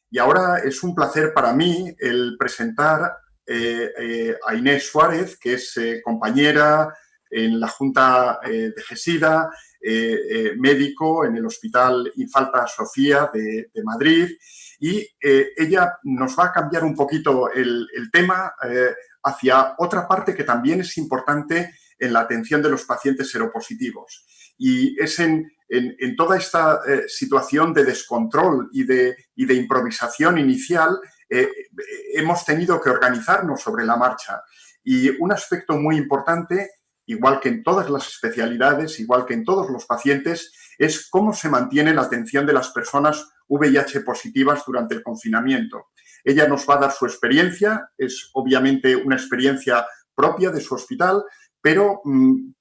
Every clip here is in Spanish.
Y ahora es un placer para mí el presentar a Inés Suárez, que es compañera en la Junta de GESIDA, médico en el Hospital Infanta Sofía de Madrid, y ella nos va a cambiar un poquito el tema hacia otra parte que también es importante en la atención de los pacientes seropositivos. Y es en toda esta situación de descontrol y de improvisación inicial, hemos tenido que organizarnos sobre la marcha. Y un aspecto muy importante, igual que en todas las especialidades, igual que en todos los pacientes, es cómo se mantiene la atención de las personas VIH positivas durante el confinamiento. Ella nos va a dar su experiencia, es obviamente una experiencia propia de su hospital, pero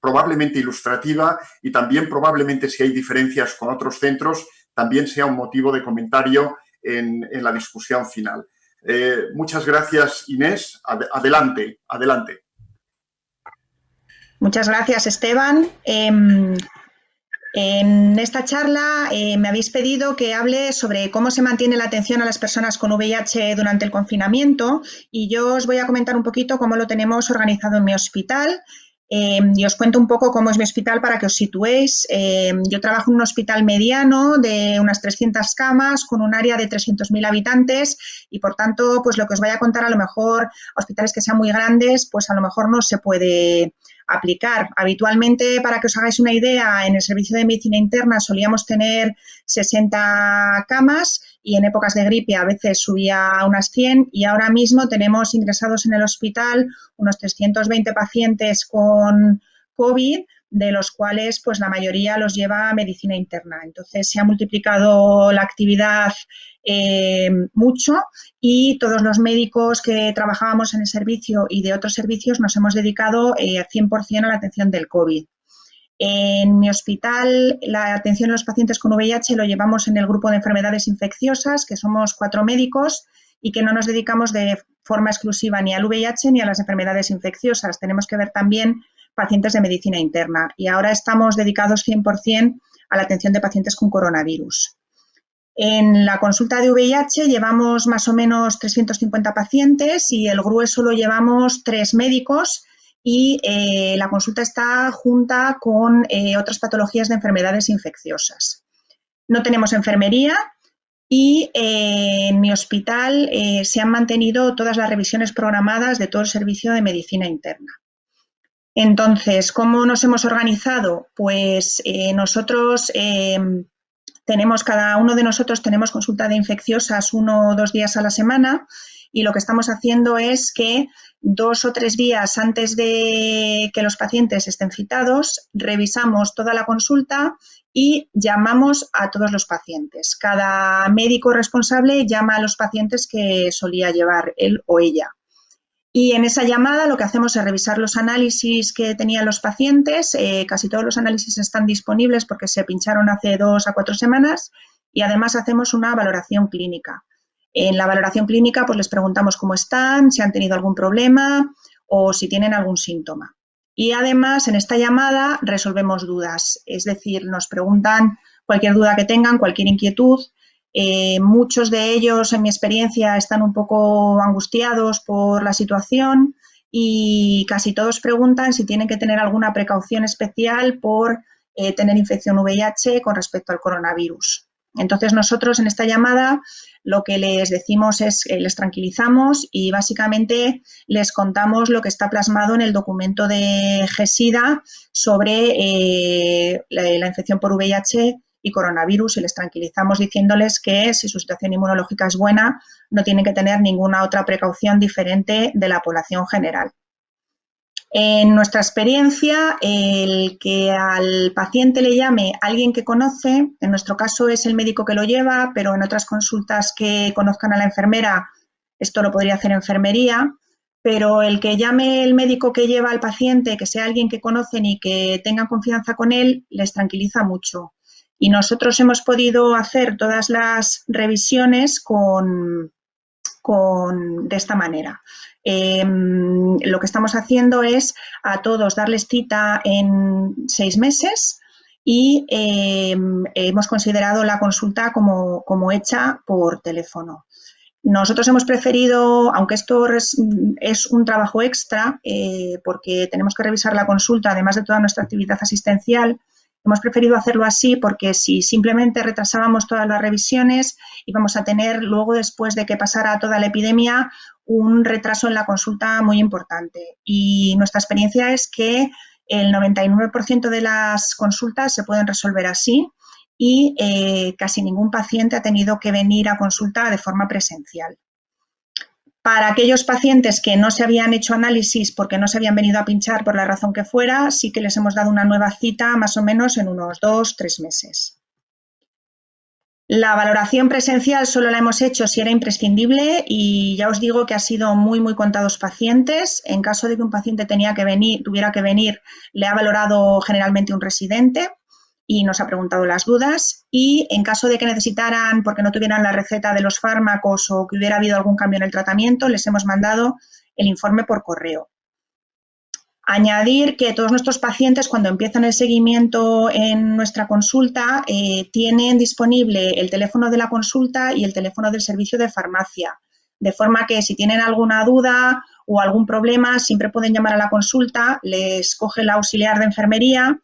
probablemente ilustrativa y también probablemente si hay diferencias con otros centros, también sea un motivo de comentario en la discusión final. Muchas gracias, Inés. Adelante, adelante. Muchas gracias, Esteban. En esta charla me habéis pedido que hable sobre cómo se mantiene la atención a las personas con VIH durante el confinamiento y yo os voy a comentar un poquito cómo lo tenemos organizado en mi hospital y os cuento un poco cómo es mi hospital para que os situéis. Yo trabajo en un hospital mediano de unas 300 camas con un área de 300.000 habitantes y por tanto pues lo que os voy a contar a lo mejor a hospitales que sean muy grandes pues a lo mejor no se puede aplicar. Habitualmente, para que os hagáis una idea, en el servicio de medicina interna solíamos tener 60 camas y en épocas de gripe a veces subía a unas 100 y ahora mismo tenemos ingresados en el hospital unos 320 pacientes con COVID, de los cuales pues la mayoría los lleva a medicina interna. Entonces se ha multiplicado la actividad mucho y todos los médicos que trabajábamos en el servicio y de otros servicios nos hemos dedicado 100% a la atención del COVID. En mi hospital, la atención a los pacientes con VIH lo llevamos en el grupo de enfermedades infecciosas, que somos 4 médicos y que no nos dedicamos de forma exclusiva ni al VIH ni a las enfermedades infecciosas. Tenemos que ver también pacientes de medicina interna y ahora estamos dedicados 100% a la atención de pacientes con coronavirus. En la consulta de VIH llevamos más o menos 350 pacientes y el grueso lo llevamos 3 médicos y la consulta está junta con otras patologías de enfermedades infecciosas. No tenemos enfermería y en mi hospital se han mantenido todas las revisiones programadas de todo el servicio de medicina interna. Entonces, ¿cómo nos hemos organizado? Pues nosotros cada uno de nosotros tenemos consulta de infecciosas 1 o 2 días a la semana y lo que estamos haciendo es que 2 o 3 días antes de que los pacientes estén citados, revisamos toda la consulta y llamamos a todos los pacientes. Cada médico responsable llama a los pacientes que solía llevar él o ella. Y en esa llamada lo que hacemos es revisar los análisis que tenían los pacientes. Casi todos los análisis están disponibles porque se pincharon hace 2 a 4 semanas y además hacemos una valoración clínica. En la valoración clínica pues les preguntamos cómo están, si han tenido algún problema o si tienen algún síntoma. Y además en esta llamada resolvemos dudas, es decir, nos preguntan cualquier duda que tengan, cualquier inquietud. Muchos de ellos, en mi experiencia, están un poco angustiados por la situación y casi todos preguntan si tienen que tener alguna precaución especial por tener infección VIH con respecto al coronavirus. Entonces, nosotros en esta llamada lo que les decimos es que les tranquilizamos y básicamente les contamos lo que está plasmado en el documento de GESIDA sobre la infección por VIH y coronavirus y les tranquilizamos diciéndoles que si su situación inmunológica es buena, no tienen que tener ninguna otra precaución diferente de la población general. En nuestra experiencia, el que al paciente le llame alguien que conoce, en nuestro caso es el médico que lo lleva, pero en otras consultas que conozcan a la enfermera, esto lo podría hacer enfermería, pero el que llame el médico que lleva al paciente, que sea alguien que conocen y que tengan confianza con él, les tranquiliza mucho. Y nosotros hemos podido hacer todas las revisiones de esta manera. Lo que estamos haciendo es a todos darles cita en 6 meses y hemos considerado la consulta como hecha por teléfono. Nosotros hemos preferido, aunque esto es un trabajo extra, porque tenemos que revisar la consulta, además de toda nuestra actividad asistencial, hemos preferido hacerlo así porque si simplemente retrasábamos todas las revisiones, íbamos a tener luego, después de que pasara toda la epidemia, un retraso en la consulta muy importante. Y nuestra experiencia es que el 99% de las consultas se pueden resolver así y casi ningún paciente ha tenido que venir a consulta de forma presencial. Para aquellos pacientes que no se habían hecho análisis porque no se habían venido a pinchar por la razón que fuera, sí que les hemos dado una nueva cita más o menos en unos 2-3 meses. La valoración presencial solo la hemos hecho si era imprescindible y ya os digo que ha sido muy contados pacientes. En caso de que un paciente tuviera que venir, le ha valorado generalmente un residente y nos ha preguntado las dudas, y en caso de que necesitaran, porque no tuvieran la receta de los fármacos o que hubiera habido algún cambio en el tratamiento, les hemos mandado el informe por correo. Añadir que todos nuestros pacientes, cuando empiezan el seguimiento en nuestra consulta, tienen disponible el teléfono de la consulta y el teléfono del servicio de farmacia, de forma que si tienen alguna duda o algún problema, siempre pueden llamar a la consulta, les coge el auxiliar de enfermería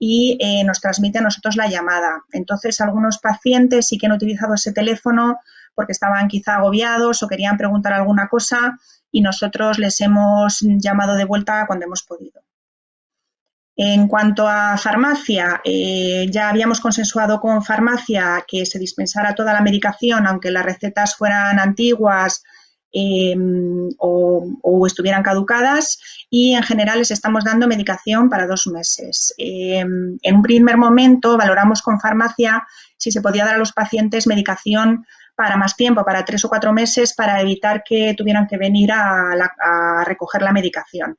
y nos transmite a nosotros la llamada. Entonces, algunos pacientes sí que han utilizado ese teléfono porque estaban quizá agobiados o querían preguntar alguna cosa y nosotros les hemos llamado de vuelta cuando hemos podido. En cuanto a farmacia, ya habíamos consensuado con farmacia que se dispensara toda la medicación, aunque las recetas fueran antiguas o estuvieran caducadas, y en general les estamos dando medicación para 2 meses. En un primer momento valoramos con farmacia si se podía dar a los pacientes medicación para más tiempo, para 3 o 4 meses, para evitar que tuvieran que venir a recoger la medicación.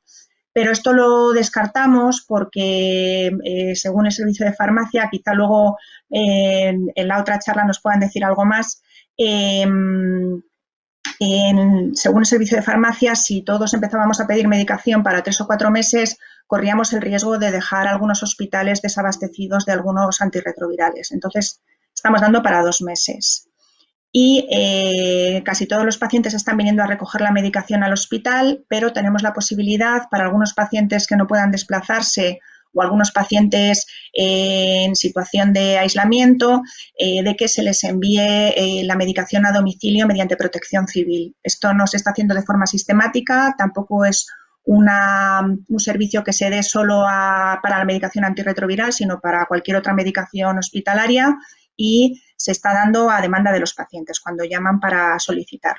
Pero esto lo descartamos porque, según el servicio de farmacia, quizá luego en la otra charla nos puedan decir algo más, según el servicio de farmacia, si todos empezábamos a pedir medicación para 3 o 4 meses, corríamos el riesgo de dejar algunos hospitales desabastecidos de algunos antirretrovirales. Entonces, estamos dando para 2 meses. Y casi todos los pacientes están viniendo a recoger la medicación al hospital, pero tenemos la posibilidad para algunos pacientes que no puedan desplazarse o algunos pacientes en situación de aislamiento, de que se les envíe la medicación a domicilio mediante protección civil. Esto no se está haciendo de forma sistemática, tampoco es un servicio que se dé solo para la medicación antirretroviral, sino para cualquier otra medicación hospitalaria, y se está dando a demanda de los pacientes cuando llaman para solicitar.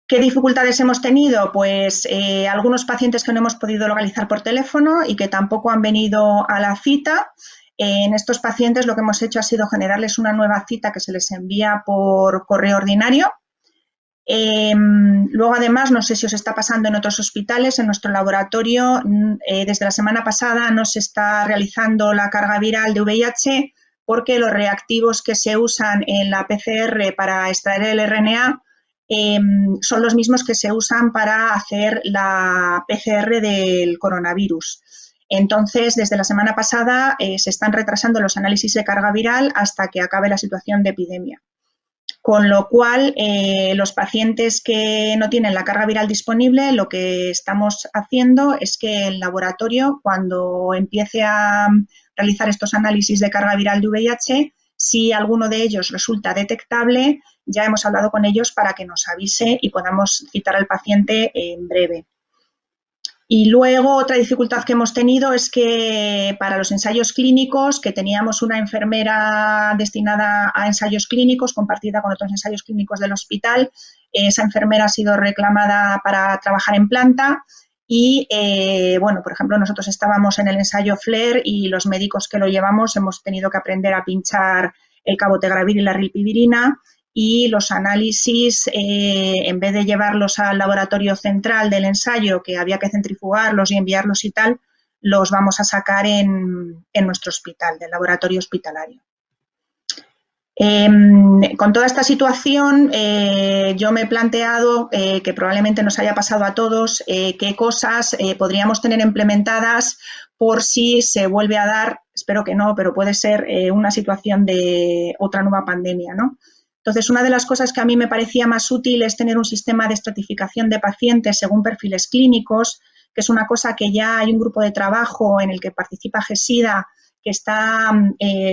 ¿Qué dificultades hemos tenido? Pues algunos pacientes que no hemos podido localizar por teléfono y que tampoco han venido a la cita. En estos pacientes lo que hemos hecho ha sido generarles una nueva cita que se les envía por correo ordinario. Luego, además, no sé si os está pasando en otros hospitales, en nuestro laboratorio, desde la semana pasada no se está realizando la carga viral de VIH porque los reactivos que se usan en la PCR para extraer el RNA son los mismos que se usan para hacer la PCR del coronavirus. Entonces, desde la semana pasada se están retrasando los análisis de carga viral hasta que acabe la situación de epidemia. Con lo cual, los pacientes que no tienen la carga viral disponible, lo que estamos haciendo es que el laboratorio, cuando empiece a realizar estos análisis de carga viral de VIH, si alguno de ellos resulta detectable, ya hemos hablado con ellos para que nos avise y podamos citar al paciente en breve. Y luego otra dificultad que hemos tenido es que para los ensayos clínicos, que teníamos una enfermera destinada a ensayos clínicos, compartida con otros ensayos clínicos del hospital, esa enfermera ha sido reclamada para trabajar en planta y, bueno, por ejemplo, nosotros estábamos en el ensayo FLAIR y los médicos que lo llevamos hemos tenido que aprender a pinchar el cabotegravir y la rilpivirina, y los análisis, en vez de llevarlos al laboratorio central del ensayo, que había que centrifugarlos y enviarlos y tal, los vamos a sacar en nuestro hospital, del laboratorio hospitalario. Con toda esta situación, yo me he planteado, que probablemente nos haya pasado a todos, qué cosas podríamos tener implementadas por si se vuelve a dar, espero que no, pero puede ser una situación de otra nueva pandemia, ¿no? Entonces, una de las cosas que a mí me parecía más útil es tener un sistema de estratificación de pacientes según perfiles clínicos, que es una cosa que ya hay un grupo de trabajo en el que participa GESIDA que está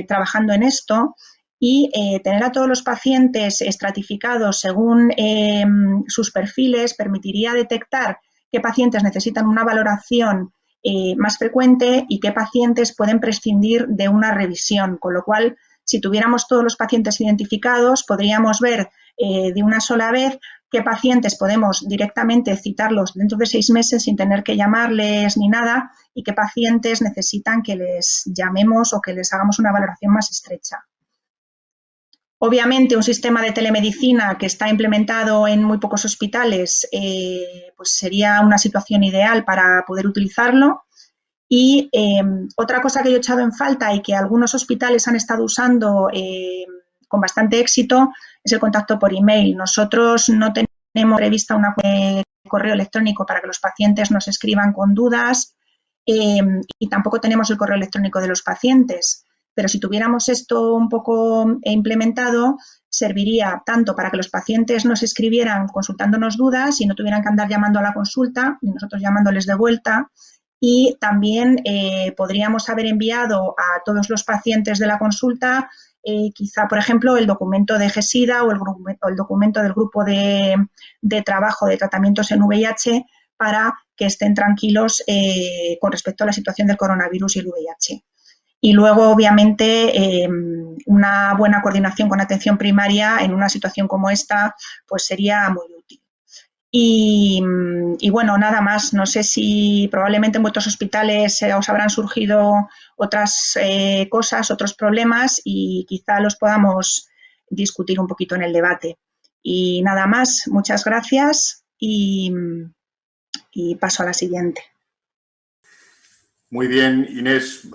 trabajando en esto, y tener a todos los pacientes estratificados según sus perfiles permitiría detectar qué pacientes necesitan una valoración más frecuente y qué pacientes pueden prescindir de una revisión, con lo cual, si tuviéramos todos los pacientes identificados, podríamos ver de una sola vez qué pacientes podemos directamente citarlos dentro de 6 meses sin tener que llamarles ni nada y qué pacientes necesitan que les llamemos o que les hagamos una valoración más estrecha. Obviamente, un sistema de telemedicina que está implementado en muy pocos hospitales pues sería una situación ideal para poder utilizarlo. Y otra cosa que yo he echado en falta y que algunos hospitales han estado usando con bastante éxito es el contacto por email. Nosotros no tenemos prevista una correo electrónico para que los pacientes nos escriban con dudas y tampoco tenemos el correo electrónico de los pacientes. Pero si tuviéramos esto un poco implementado, serviría tanto para que los pacientes nos escribieran consultándonos dudas y no tuvieran que andar llamando a la consulta y nosotros llamándoles de vuelta. Y también podríamos haber enviado a todos los pacientes de la consulta quizá, por ejemplo, el documento de GESIDA o el documento del grupo de trabajo de tratamientos en VIH para que estén tranquilos con respecto a la situación del coronavirus y el VIH. Y luego, obviamente, una buena coordinación con atención primaria en una situación como esta pues sería muy útil. Y bueno, nada más. No sé si probablemente en vuestros hospitales os habrán surgido otras cosas, otros problemas y quizá los podamos discutir un poquito en el debate. Y nada más. Muchas gracias y paso a la siguiente. Muy bien, Inés.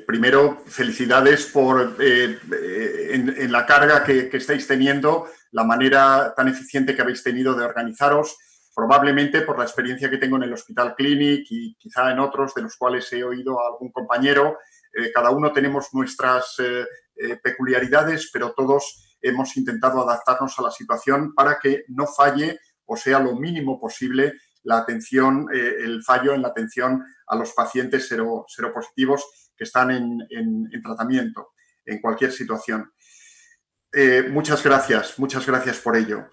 Primero, felicidades por en la carga que estáis teniendo, la manera tan eficiente que habéis tenido de organizaros. Probablemente por la experiencia que tengo en el Hospital Clínic y quizá en otros de los cuales he oído a algún compañero, cada uno tenemos nuestras peculiaridades, pero todos hemos intentado adaptarnos a la situación para que no falle o sea lo mínimo posible la atención, el fallo en la atención a los pacientes seropositivos que están en tratamiento en cualquier situación. Muchas gracias por ello.